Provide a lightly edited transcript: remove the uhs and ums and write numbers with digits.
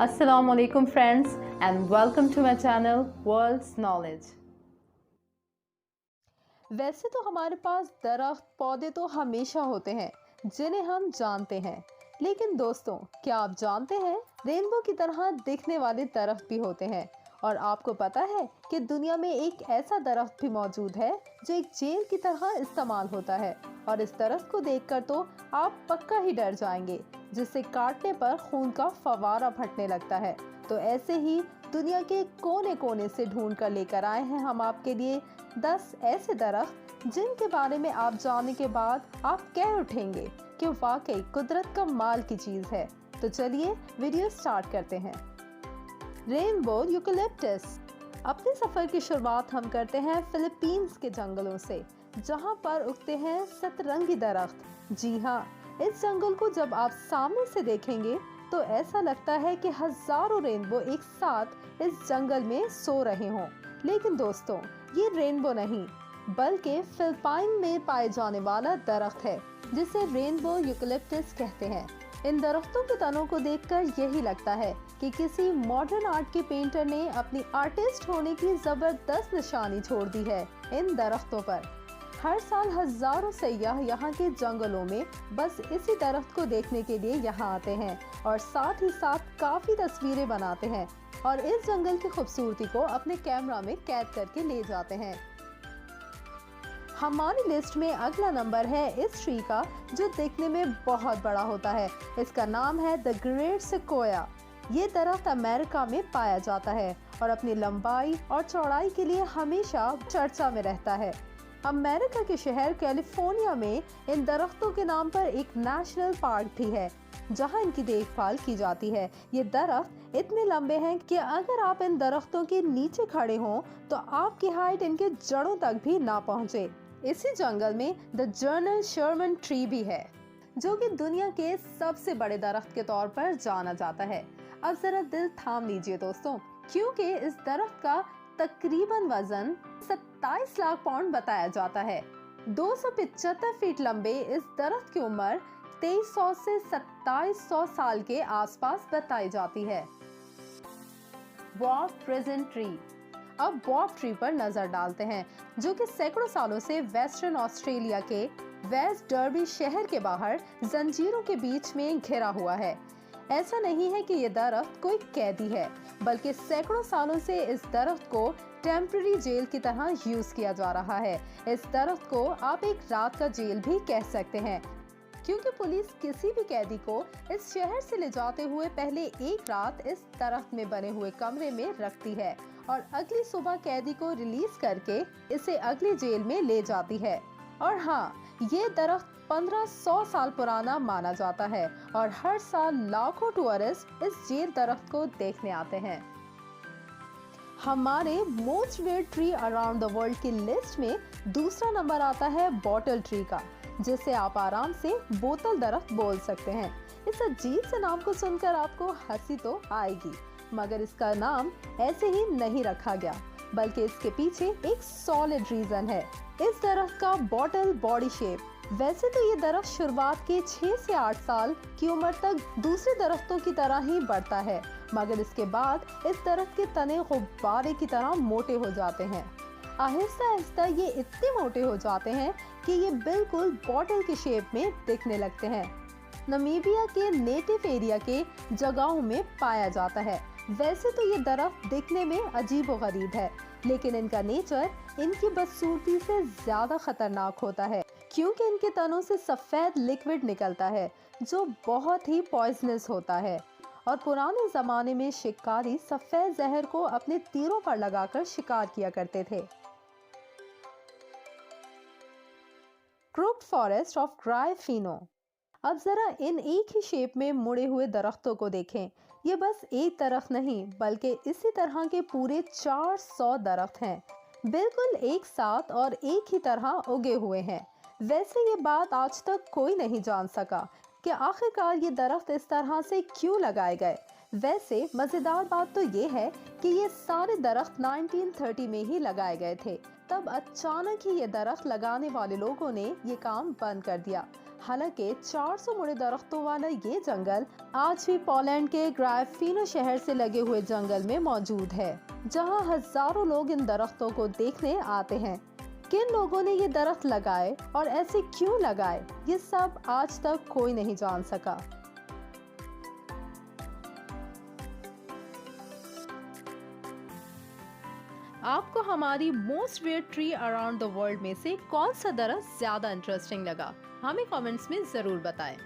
Assalamu alaikum friends and welcome to my channel World's Knowledge। वैसे तो हमारे पास दरख्त पौधे तो हमेशा होते हैं जिन्हें हम जानते हैं, लेकिन दोस्तों क्या आप जानते हैं रेनबो की तरह दिखने वाले दरख्त भी होते हैं। और आपको पता है कि दुनिया में एक ऐसा दरख्त भी मौजूद है जो एक जेल की तरह इस्तेमाल होता है, और इस दरख्त को देखकर तो आप पक्का ही डर जाएंगे, जिसे काटने पर खून का फवारा फटने लगता है। तो ऐसे ही दुनिया के कोने कोने से ढूंढ कर लेकर आए हैं हम आपके लिए 10 ऐसे दरख्त जिनके बारे में आप जानने के बाद आप कह उठेंगे कि वाकई कुदरत का माल की चीज है। तो चलिए वीडियो स्टार्ट करते हैं। Rainbow eucalyptus. अपने सफर की शुरुआत हम करते हैं फिलीपींस के जंगलों से, जहां पर उगते हैं सतरंगी दरख्त। जी हाँ, इस जंगल को जब आप सामने से देखेंगे तो ऐसा लगता है कि हजारों रेनबो एक साथ इस जंगल में सो रहे हों। लेकिन दोस्तों, ये रेनबो नहीं बल्कि फिलिपाइन में पाए जाने वाला दरख्त है जिसे रेनबो यूकेलिप्टस कहते हैं। इन दरख्तों के तनों को देखकर यही लगता है कि किसी मॉडर्न आर्ट के पेंटर ने अपनी आर्टिस्ट होने की जबरदस्त निशानी छोड़ दी है इन दरख्तों पर। हर साल हजारों सैयाह यहाँ के जंगलों में बस इसी दरख्त को देखने के लिए यहाँ आते हैं और साथ ही साथ काफी तस्वीरें बनाते हैं और इस जंगल की खूबसूरती को अपने कैमरा में कैद करके ले जाते हैं। हमारी लिस्ट में अगला नंबर है इस ट्री का जो देखने में बहुत बड़ा होता है। इसका नाम है द ग्रेट सिक्वोया। ये दरख्त अमेरिका में पाया जाता है और अपनी लंबाई और चौड़ाई के लिए हमेशा चर्चा में रहता है। अमेरिका के शहर कैलिफोर्निया में इन दरख्तों के नाम पर एक नेशनल पार्क भी है जहां इनकी देखभाल की जाती है। ये दरख्त इतने लंबे हैं कि अगर आप इन दरख्तों के नीचे खड़े हों तो आपकी हाइट इनके जड़ों तक भी ना पहुंचे। इसी जंगल में द जर्नल शर्मन ट्री भी है जो कि दुनिया के सबसे बड़े दरख्त के तौर पर जाना जाता है। अब जरा दिल थाम लीजिए दोस्तों, क्योंकि इस दरख्त का तकरीबन वजन 27 लाख पाउंड बताया जाता है। 275 फीट लंबे इस दरख्त की उम्र 2300 से 2700 साल के आसपास बताई जाती है। Dwarf present tree. अब ड्वार्फ ट्री पर नजर डालते हैं जो कि सैकड़ों सालों से वेस्टर्न ऑस्ट्रेलिया के वेस्ट डर्बी शहर के बाहर जंजीरों के बीच में घिरा हुआ है। ऐसा नहीं है कि ये दरख्त कोई कैदी है, बल्कि सैकड़ों सालों से इस दरख्त को टेम्पररी जेल की तरह यूज किया जा रहा है। इस दरख्त को आप एक रात का जेल भी कह सकते हैं, क्योंकि पुलिस किसी भी कैदी को इस शहर से ले जाते हुए पहले एक रात इस दरख्त में बने हुए कमरे में रखती है और अगली सुबह कैदी को रिलीज करके इसे अगली जेल में ले जाती है। और हाँ, ये दरख्त 1500 साल पुराना माना जाता है और हर साल लाखों टूरिस्ट इस जेल दरख्त को देखने आते हैं। हमारे most rare tree around the world की लिस्ट में दूसरा नंबर आता है बॉटल ट्री का, जिसे आप आराम से बोतल दरख्त बोल सकते हैं। इस अजीब से नाम को सुनकर आपको हंसी तो आएगी, मगर इसका नाम ऐसे ही नहीं रखा गया, बल्कि इसके पीछे एक सॉलिड रीजन है। इस दरख्त का बॉटल बॉडी शेप। वैसे तो ये दरख्त शुरुआत के 6 से 8 साल की उम्र तक दूसरे दरख्तों की तरह ही बढ़ता है, मगर इसके बाद इस दरख्त के तने गुब्बारे की तरह मोटे हो जाते हैं। आहिस्ता आहिस्ता ये इतने मोटे हो जाते हैं कि ये बिल्कुल बॉटल की शेप में दिखने लगते हैं। नमीबिया के नेटिव एरिया के जगहों में पाया जाता है। वैसे तो ये दरख्त दिखने में अजीब व गरीब है, लेकिन इनका नेचर इनकी बदसूरती से ज्यादा खतरनाक होता है, क्योंकि इनके तनों से सफेद लिक्विड निकलता है जो बहुत ही पॉइजनस होता है। और पुराने जमाने में शिकारी सफेद जहर को अपने तीरों पर लगाकर शिकार किया करते थे। Crooked forest of Gryfino. अब जरा इन एक ही शेप में मुड़े हुए दरख्तों को देखें। ये बस एक दरख्त नहीं, बल्कि इसी तरह के पूरे 400 दरख्त हैं, बिल्कुल एक साथ और एक ही तरह उगे हुए हैं। वैसे ये बात आज तक कोई नहीं जान सका कि आखिरकार ये दरख्त इस तरह से क्यों लगाए गए। वैसे मजेदार बात तो ये है कि ये सारे दरख्त 1930 में ही लगाए गए थे। तब अचानक ही ये दरख्त लगाने वाले लोगों ने ये काम बंद कर दिया। हालांकि 400 मुड़े दरख्तों वाला ये जंगल आज भी पोलैंड के ग्राइफिनो शहर से लगे हुए जंगल में मौजूद है, जहां हजारों लोग इन दरख्तों को देखने आते हैं। किन लोगों ने ये दरख्त लगाए और ऐसे क्यों लगाए, ये सब आज तक कोई नहीं जान सका। आपको हमारी most weird tree around the world में से कौन सा दरख्त ज्यादा इंटरेस्टिंग लगा, हमें कमेंट्स में जरूर बताएं।